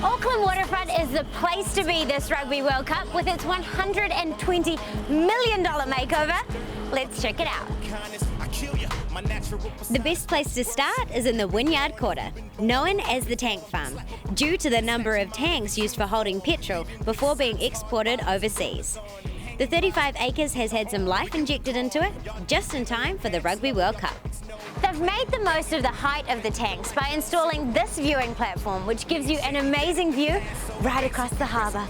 Auckland Waterfront is the place to be this Rugby World Cup with its $120 million makeover. Let's check it out. The best place to start is in the Wynyard Quarter, known as the tank farm, due to the number of tanks used for holding petrol before being exported overseas. The 35 acres has had some life injected into it, just in time for the Rugby World Cup. They've made the most of the height of the tanks by installing this viewing platform, which gives you an amazing view right across the harbour.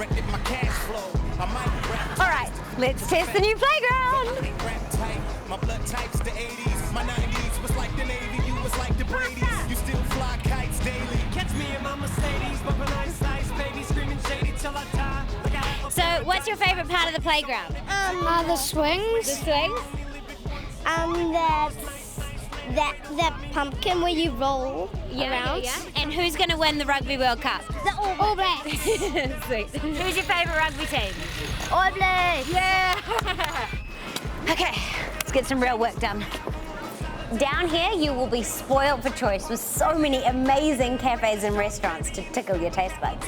All right, let's test the new playground. So, what's your favourite part of the playground? The swings. The swings? That pumpkin where you roll around. Yeah. And who's going to win the Rugby World Cup? The All Blacks. Sweet. Who's your favourite rugby team? All Blacks. Yeah. Okay, let's get some real work done. Down here, you will be spoiled for choice with so many amazing cafes and restaurants to tickle your taste buds.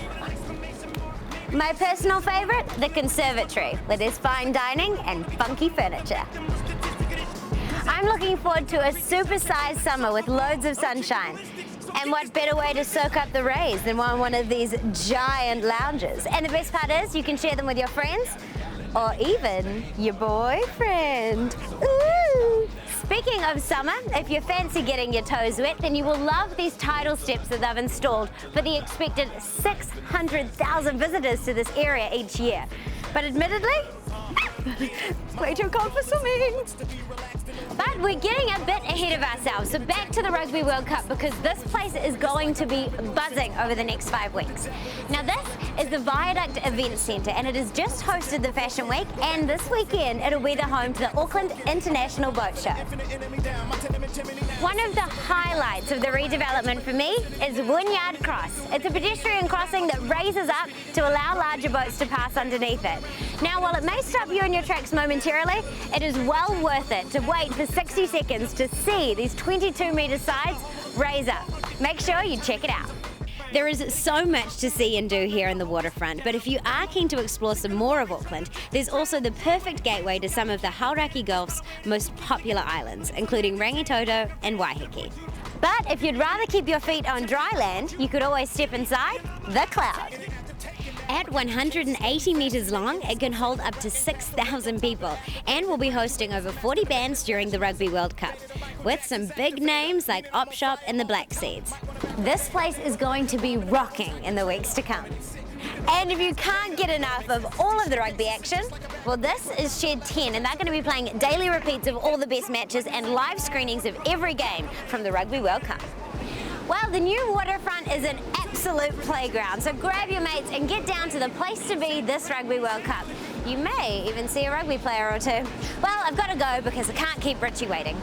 My personal favourite, the conservatory, where there's fine dining and funky furniture. I'm looking forward to a super-sized summer with loads of sunshine. And what better way to soak up the rays than on one of these giant lounges? And the best part is you can share them with your friends or even your boyfriend. Ooh! Speaking of summer, if you fancy getting your toes wet, then you will love these tidal steps that they've installed for the expected 600,000 visitors to this area each year. But admittedly, way too cold for swimming. But we're getting a bit ahead of ourselves, so back to the Rugby World Cup because this place is going to be buzzing over the next 5 weeks. Now this is the Viaduct Event Centre and it has just hosted the Fashion Week, and this weekend it'll be the home to the Auckland International Boat Show. One of the highlights of the redevelopment for me is Wynyard Cross. It's a pedestrian crossing that raises up to allow larger boats to pass underneath it. Now while it may stop you in your tracks momentarily, it is well worth it to wait for 60 seconds to see these 22-metre sides raise up. Make sure you check it out. There is so much to see and do here in the waterfront, but if you are keen to explore some more of Auckland, there's also the perfect gateway to some of the Hauraki Gulf's most popular islands, including Rangitoto and Waiheke. But if you'd rather keep your feet on dry land, you could always step inside the Cloud. At 180 metres long, it can hold up to 6,000 people and will be hosting over 40 bands during the Rugby World Cup, with some big names like Op Shop and the Black Seeds. This place is going to be rocking in the weeks to come. And if you can't get enough of all of the rugby action, well, this is Shed 10, and they're going to be playing daily repeats of all the best matches and live screenings of every game from the Rugby World Cup. Well, the new waterfront is an absolute playground, so grab your mates and get down to the place to be this Rugby World Cup. You may even see a rugby player or two. Well, I've got to go because I can't keep Richie waiting.